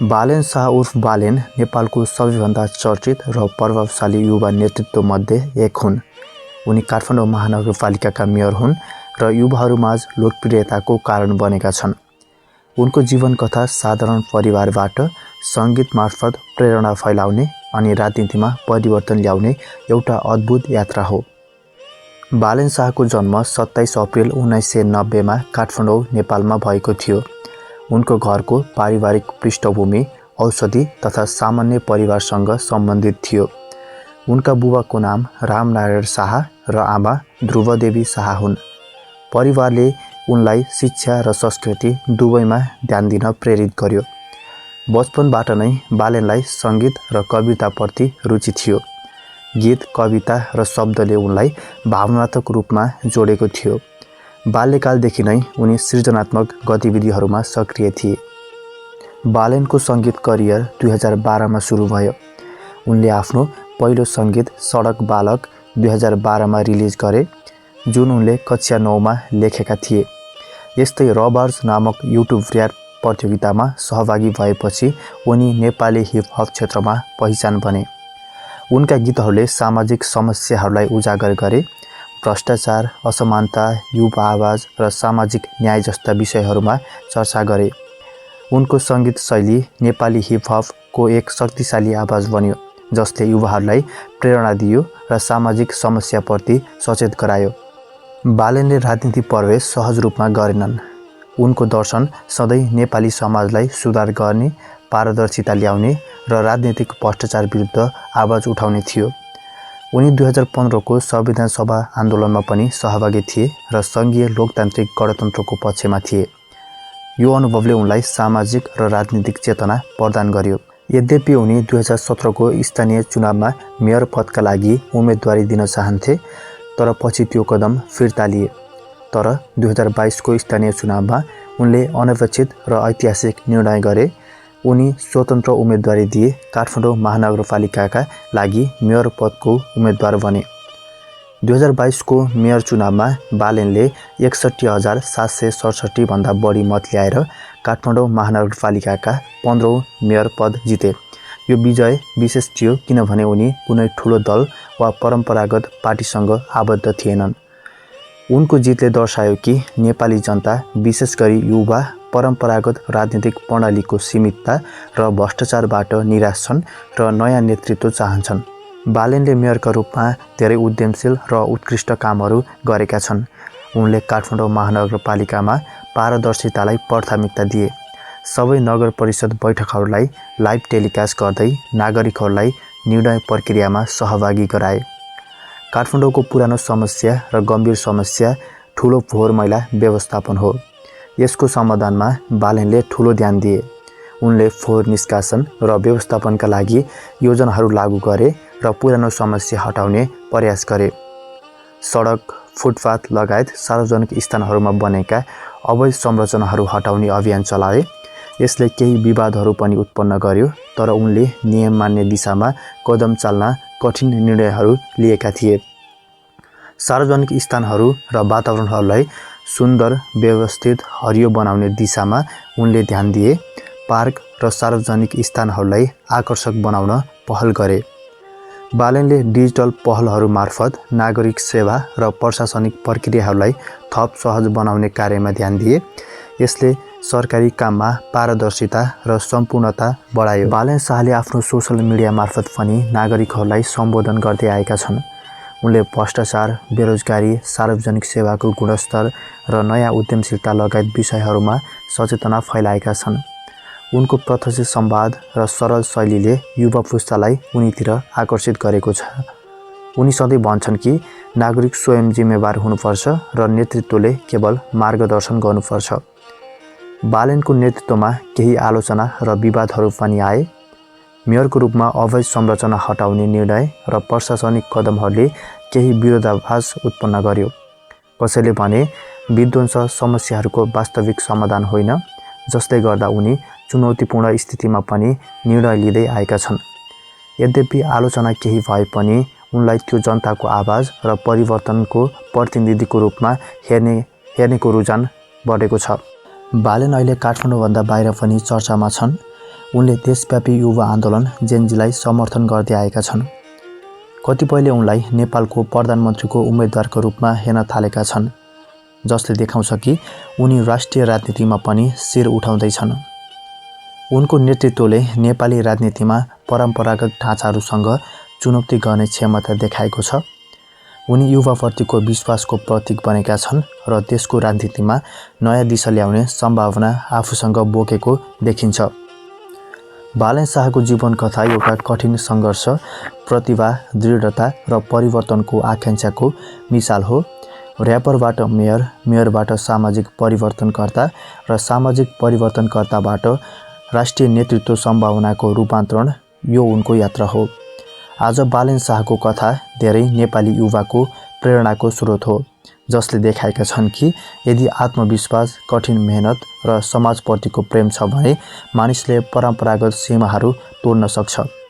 बालेन शाह उर्फ बालेन नेपालको सबैभन्दा चर्चित र प्रभावशाली युवा नेतृत्वमध्ये एक हुन्। उनी काठमाडौँ महानगरपालिकाका मेयर हुन् र युवाहरूमाझ लोकप्रियताको कारण बनेका छन्। उनको जीवनकथा साधारण परिवारबाट सङ्गीत मार्फत प्रेरणा फैलाउने अनि राजनीतिमा परिवर्तन ल्याउने एउटा अद्भुत यात्रा हो। बालेन शाहको जन्म 27 अप्रिल 1990 मा काठमाडौँ नेपालमा भएको थियो। उनको घरको पारिवारिक पृष्ठभूमि औषधि तथा सामान्य परिवारसँग सम्बन्धित थियो। उनका बुबाको नाम रामनारायण शाह र आमा ध्रुवदेवी शाह हुन्। परिवारले उनलाई शिक्षा र संस्कृति दुवैमा ध्यान दिन प्रेरित गर्यो। बचपनबाट नै बालेनलाई सङ्गीत र कविताप्रति रुचि थियो। गीत, कविता र शब्दले उनलाई भावनात्मक रूपमा जोडेको थियो। बाल्यकालदेखि नै उनी सृजनात्मक गतिविधिहरूमा सक्रिय थिए। बालेनको सङ्गीत करियर 2012 मा सुरु भयो। उनले आफ्नो पहिलो सङ्गीत सडक बालक 2012 मा रिलिज गरे, जुन उनले कक्षा 9 मा लेखेका थिए। यस्तै रबर्स नामक युट्युब र्याप प्रतियोगितामा सहभागी भएपछि उनी नेपाली हिप-हप क्षेत्रमा पहिचान बने। उनका गीतहरूले सामाजिक समस्याहरूलाई उजागर गरे, भ्रष्टाचार, असमानता, युवा आवाज र सामाजिक न्याय जस्ता विषयहरूमा चर्चा गरे। उनको सङ्गीत शैली नेपाली हिप-हपको एक शक्तिशाली आवाज बन्यो, जसले युवाहरूलाई प्रेरणा दियो र सामाजिक समस्याप्रति सचेत गरायो। बालेनले राजनीति प्रवेश सहज रूपमा गरेनन्। उनको दर्शन सधैँ नेपाली समाजलाई सुधार गर्ने, पारदर्शिता ल्याउने र राजनीतिक भ्रष्टाचार विरुद्ध आवाज उठाउने थियो। उनी 2015 को संविधान सभा आन्दोलनमा पनि सहभागी थिए र सङ्घीय लोकतान्त्रिक गणतन्त्रको पक्षमा थिए। यो अनुभवले उनलाई सामाजिक र राजनीतिक चेतना प्रदान गर्यो। यद्यपि उनी 2017 को स्थानीय चुनावमा मेयर पदका लागि उम्मेदवारी दिन चाहन्थे, तर पछि त्यो कदम फिर्ता लिए। तर 2022 को स्थानीय चुनावमा उनले अनपेक्षित र ऐतिहासिक निर्णय गरे। उनी स्वतन्त्र उम्मेदवारी दिए काठमाडौँ महानगरपालिकाका लागि मेयर पदको उम्मेदवार बने। 2022 को मेयर चुनावमा बालेनले 61,767 भन्दा बढी मत ल्याएर काठमाडौँ महानगरपालिकाका 15औं मेयर पद जिते। यो विजय विशेष थियो किनभने उनी कुनै ठूलो दल वा परम्परागत पार्टीसँग आबद्ध थिएनन्। उनको जितले दर्शायो कि नेपाली जनता, विशेष गरी युवा, परम्परागत राजनीतिक प्रणालीको सीमितता र भ्रष्टाचारबाट निराश छन् र नयाँ नेतृत्व चाहन्छन्। बालेनले मेयरका रूपमा धेरै उद्यमशील र उत्कृष्ट कामहरू गरेका छन्। उनले काठमाडौँ महानगरपालिकामा पारदर्शितालाई प्राथमिकता दिए। सबै नगर परिषद बैठकहरूलाई लाइभ टेलिकास्ट गर्दै नागरिकहरूलाई निर्णय प्रक्रियामा सहभागी गराए। काठमाडौँको पुरानो समस्या र गम्भीर समस्या ठूलो फोहोर मैला व्यवस्थापन हो। यसको समाधानमा बालेनले ठूलो ध्यान दिए। उनले फोहोर निष्कासन र व्यवस्थापनका लागि योजनाहरू लागू गरे र पुरानो समस्या हटाउने प्रयास गरे। सडक, फुटपाथ लगायत सार्वजनिक स्थानहरूमा बनेका अवैध संरचनाहरू हटाउने अभियान चलाए। यसले केही विवादहरू पनि उत्पन्न गर्यो, तर उनले नियम मान्ने दिशामा कदम चाल्न कठिन निर्णयहरू लिएका थिए। सार्वजनिक स्थानहरू र वातावरणहरूलाई सुन्दर, व्यवस्थित, हरियो बनाउने दिशामा उनले ध्यान दिए। पार्क र सार्वजनिक स्थानहरूलाई आकर्षक बनाउन पहल गरे। बालेनले डिजिटल पहलहरू मार्फत नागरिक सेवा र प्रशासनिक प्रक्रियाहरूलाई थप सहज बनाउने कार्यमा ध्यान दिए। यसले सरकारी काममा पारदर्शिता र सम्पूर्णता बढायो। बालेन शाहले आफ्नो सोसल मिडिया मार्फत पनि नागरिकहरूलाई सम्बोधन गर्दै आएका छन्। उनले भ्रष्टाचार, बेरोजगारी, सार्वजनिक सेवाको गुणस्तर र नयाँ उद्यमशीलता लगायत विषयहरूमा सचेतना फैलाएका छन्। उनको प्रत्यक्ष संवाद र सरल शैलीले युवा पुस्तालाई उनीतिर आकर्षित गरेको छ। उनी सधैँ भन्छन् कि नागरिक स्वयं जिम्मेवार हुनुपर्छ र नेतृत्वले केवल मार्गदर्शन गर्नुपर्छ। बालेनको नेतृत्वमा केही आलोचना र विवादहरू पनि आए। मेयरको रूपमा अवैध संरचना हटाउने निर्णय र प्रशासनिक कदमहरूले केही विरोधाभास उत्पन्न गर्यो। कसैले भने विध्वंस समस्याहरूको वास्तविक समाधान होइन, जसले गर्दा उनी चुनौतीपूर्ण स्थितिमा पनि निर्णय लिँदै आएका छन्। यद्यपि आलोचना केही भए पनि उनलाई त्यो जनताको आवाज र परिवर्तनको प्रतिनिधिको रूपमा हेर्नेको रुझान बढेको छ। बालेन अहिले काठमाडौँभन्दा बाहिर पनि चर्चामा छन्। उनले देशव्यापी युवा आन्दोलन जेनजीलाई समर्थन गर्दै आएका छन्। कतिपयले उनलाई नेपालको प्रधानमन्त्रीको उम्मेदवारको रूपमा हेर्न थालेका छन्, जसले देखाउँछ कि उनी राष्ट्रिय राजनीतिमा पनि शिर उठाउँदैछन्। उनको नेतृत्वले नेपाली राजनीतिमा परम्परागत ढाँचाहरूसँग चुनौती गर्ने क्षमता देखाएको छ। उनी युवाप्रतिको विश्वासको प्रतीक बनेका छन् र देशको राजनीतिमा नयाँ दिशा ल्याउने सम्भावना आफूसँग बोकेको देखिन्छ। बालेन शाहको जीवन कथा एउटा कठिन सङ्घर्ष, प्रतिभा, दृढता र परिवर्तनको आकाङ्क्षाको मिसाल हो। र्यापरबाट मेयर, मेयरबाट सामाजिक परिवर्तनकर्ता र सामाजिक परिवर्तनकर्ताबाट राष्ट्रिय नेतृत्व सम्भावनाको रूपान्तरण, यो उनको यात्रा हो। आज बालेन शाहको कथा धेरै नेपाली युवाको प्रेरणाको स्रोत हो, जसले देखाएका छन् कि यदि आत्मविश्वास, कठिन मेहनत र समाजप्रतिको प्रेम छ भने मानिसले परम्परागत सीमाहरू तोड्न सक्छ।